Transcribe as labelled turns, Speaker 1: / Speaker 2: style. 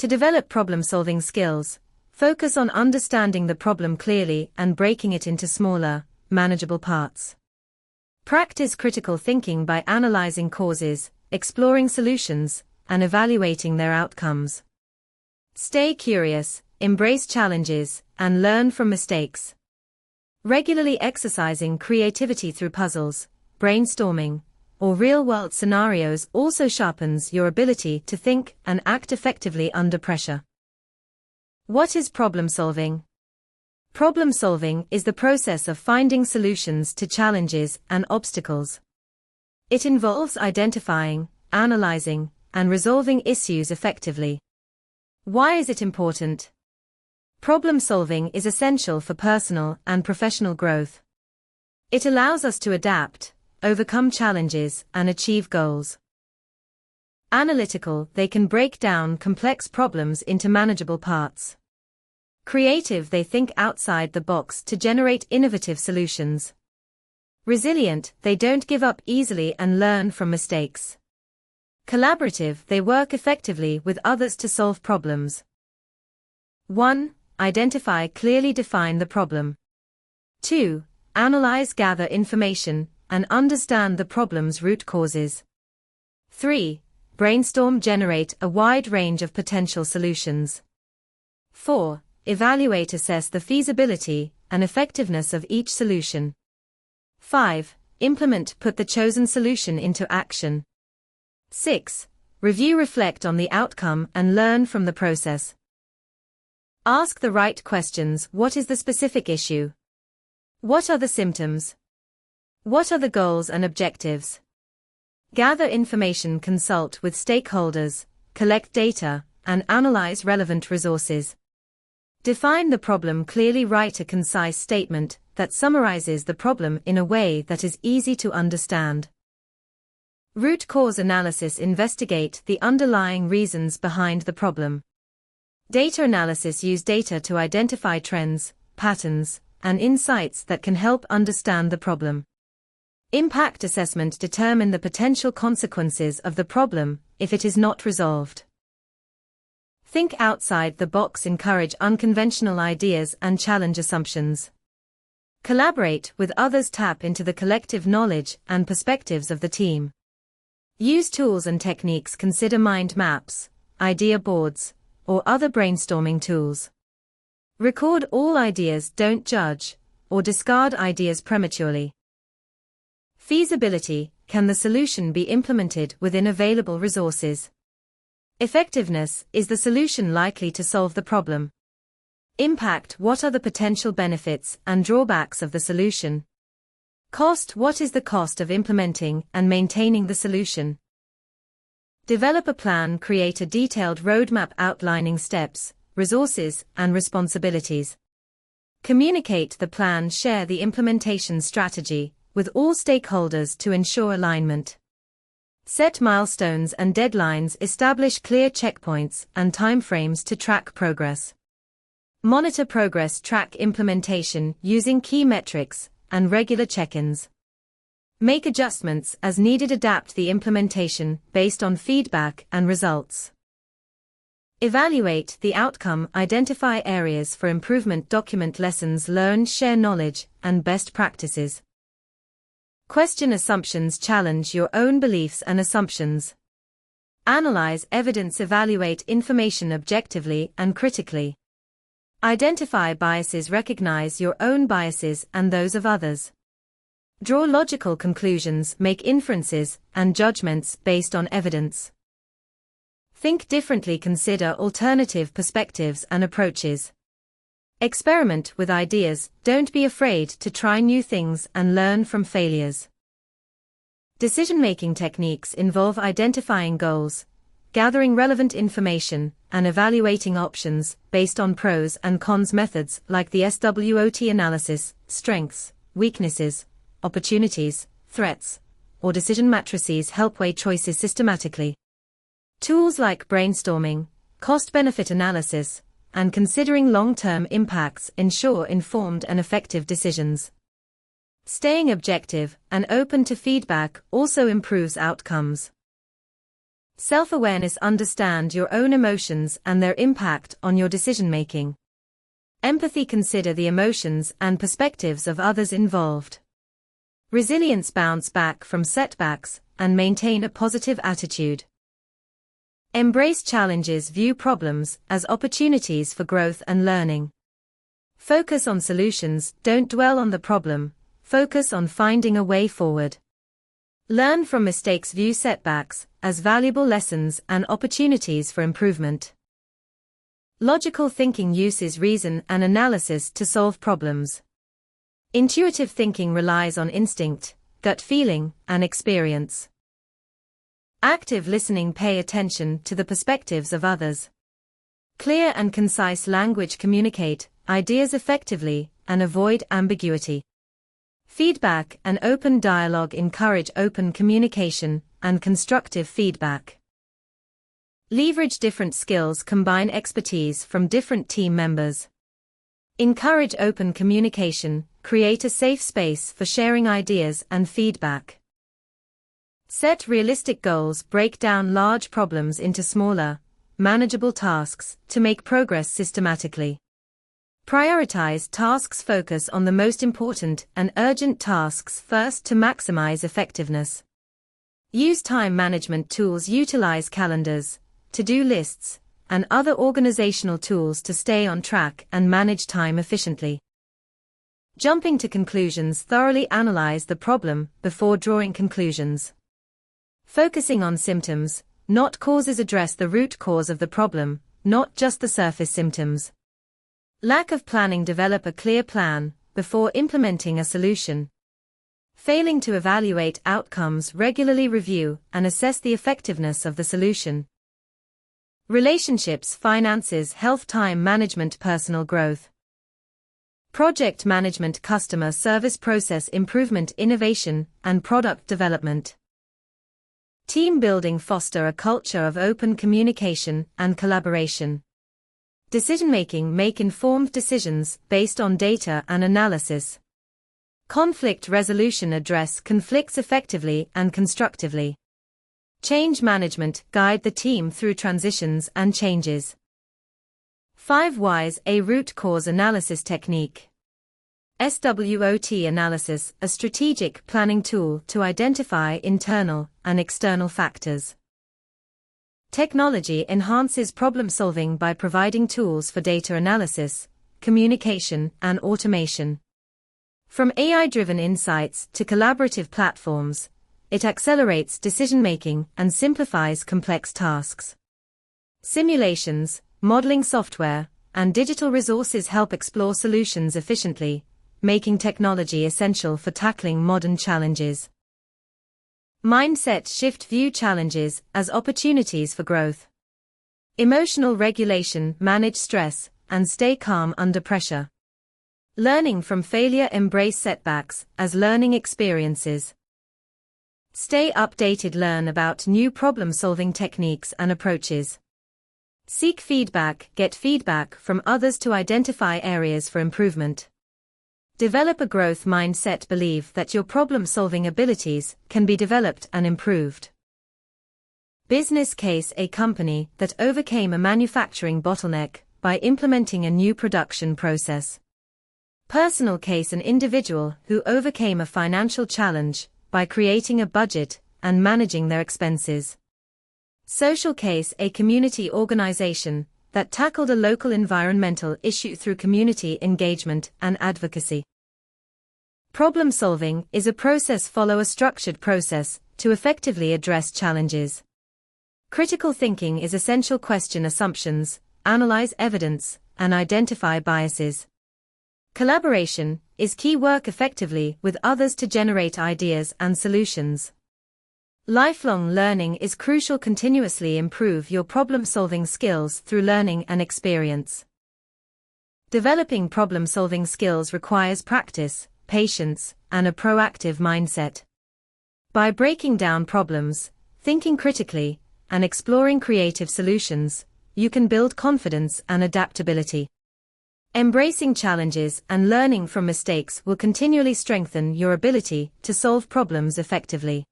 Speaker 1: To develop problem-solving skills, focus on understanding the problem clearly and breaking it into smaller, manageable parts. Practice critical thinking by analyzing causes, exploring solutions, and evaluating their outcomes. Stay curious, embrace challenges, and learn from mistakes. Regularly exercising creativity through puzzles, brainstorming, or real-world scenarios also sharpens your ability to think and act effectively under pressure. What is problem solving? Problem solving is the process of finding solutions to challenges and obstacles. It involves identifying, analyzing, and resolving issues effectively. Why is it important? Problem solving is essential for personal and professional growth. It allows us to adapt, overcome challenges, and achieve goals. Analytical, they can break down complex problems into manageable parts. Creative, they think outside the box to generate innovative solutions. Resilient, they don't give up easily and learn from mistakes. Collaborative, they work effectively with others to solve problems. 1. Identify, clearly define the problem. 2. Analyze, gather information, and understand the problem's root causes. 3. Brainstorm, generate a wide range of potential solutions. 4. Evaluate, assess the feasibility and effectiveness of each solution. 5. Implement, put the chosen solution into action. 6. Review, reflect on the outcome and learn from the process. Ask the right questions. What is the specific issue? What are the symptoms? What are the goals and objectives? Gather information, consult with stakeholders, collect data, and analyze relevant resources. Define the problem clearly, write a concise statement that summarizes the problem in a way that is easy to understand. Root cause analysis, investigate the underlying reasons behind the problem. Data analysis, use data to identify trends, patterns, and insights that can help understand the problem. Impact assessment, determine the potential consequences of the problem if it is not resolved. Think outside the box, encourage unconventional ideas and challenge assumptions. Collaborate with others, tap into the collective knowledge and perspectives of the team. Use tools and techniques, consider mind maps, idea boards, or other brainstorming tools. Record all ideas, don't judge or discard ideas prematurely. Feasibility, can the solution be implemented within available resources? Effectiveness, is the solution likely to solve the problem? Impact, what are the potential benefits and drawbacks of the solution? Cost, what is the cost of implementing and maintaining the solution? Develop a plan, create a detailed roadmap outlining steps, resources, and responsibilities. Communicate the plan, share the implementation strategy with all stakeholders to ensure alignment. Set milestones and deadlines, establish clear checkpoints and timeframes to track progress. Monitor progress, track implementation using key metrics and regular check-ins. Make adjustments as needed, adapt the implementation based on feedback and results. Evaluate the outcome, identify areas for improvement, document lessons learned, share knowledge and best practices. Question assumptions, challenge your own beliefs and assumptions. Analyze evidence, evaluate information objectively and critically. Identify biases, recognize your own biases and those of others. Draw logical conclusions, make inferences and judgments based on evidence. Think differently, consider alternative perspectives and approaches. Experiment with ideas, don't be afraid to try new things and learn from failures. Decision-making techniques involve identifying goals, gathering relevant information, and evaluating options based on pros and cons. Methods like the SWOT analysis, strengths, weaknesses, opportunities, threats, or decision matrices help weigh choices systematically. Tools like brainstorming, cost-benefit analysis, and considering long-term impacts ensure informed and effective decisions. Staying objective and open to feedback also improves outcomes. Self-awareness: understand your own emotions and their impact on your decision-making. Empathy: consider the emotions and perspectives of others involved. Resilience: bounce back from setbacks and maintain a positive attitude. Embrace challenges: view problems as opportunities for growth and learning. Focus on solutions: don't dwell on the problem, focus on finding a way forward. Learn from mistakes: view setbacks as valuable lessons and opportunities for improvement. Logical thinking uses reason and analysis to solve problems. Intuitive thinking relies on instinct, gut feeling, and experience. Active listening: pay attention to the perspectives of others. Clear and concise language: communicate ideas effectively and avoid ambiguity. Feedback and open dialogue: encourage open communication and constructive feedback. Leverage different skills: combine expertise from different team members. Encourage open communication, create a safe space for sharing ideas and feedback. Set realistic goals: break down large problems into smaller, manageable tasks to make progress systematically. Prioritize tasks: focus on the most important and urgent tasks first to maximize effectiveness. Use time management tools: utilize calendars, to-do lists, and other organizational tools to stay on track and manage time efficiently. Jumping to conclusions: thoroughly analyze the problem before drawing conclusions. Focusing on symptoms, not causes: address the root cause of the problem, not just the surface symptoms. Lack of planning: develop a clear plan before implementing a solution. Failing to evaluate outcomes: regularly review and assess the effectiveness of the solution. Relationships, finances, health, time management, personal growth. Project management: customer service, process improvement, innovation, and product development. Team building: foster a culture of open communication and collaboration. Decision-making: make informed decisions based on data and analysis. Conflict resolution: address conflicts effectively and constructively. Change management: guide the team through transitions and changes. 5 Whys: a root cause analysis technique. SWOT analysis: a strategic planning tool to identify internal and external factors. Technology enhances problem-solving by providing tools for data analysis, communication, and automation. From AI-driven insights to collaborative platforms, it accelerates decision-making and simplifies complex tasks. Simulations, modeling software, and digital resources help explore solutions efficiently, making technology essential for tackling modern challenges. Mindset shift: view challenges as opportunities for growth. Emotional regulation: manage stress and stay calm under pressure. Learning from failure: embrace setbacks as learning experiences. Stay updated: learn about new problem-solving techniques and approaches. Seek feedback: get feedback from others to identify areas for improvement. Develop a growth mindset: believe that your problem-solving abilities can be developed and improved. Business case: a company that overcame a manufacturing bottleneck by implementing a new production process. Personal case: an individual who overcame a financial challenge by creating a budget and managing their expenses. Social case: a community organization that tackled a local environmental issue through community engagement and advocacy. Problem solving is a process: follow a structured process to effectively address challenges. Critical thinking is essential: question assumptions, analyze evidence, and identify biases. Collaboration is key: work effectively with others to generate ideas and solutions. Lifelong learning is crucial: continuously improve your problem-solving skills through learning and experience. Developing problem-solving skills requires practice, patience, and a proactive mindset. By breaking down problems, thinking critically, and exploring creative solutions, you can build confidence and adaptability. Embracing challenges and learning from mistakes will continually strengthen your ability to solve problems effectively.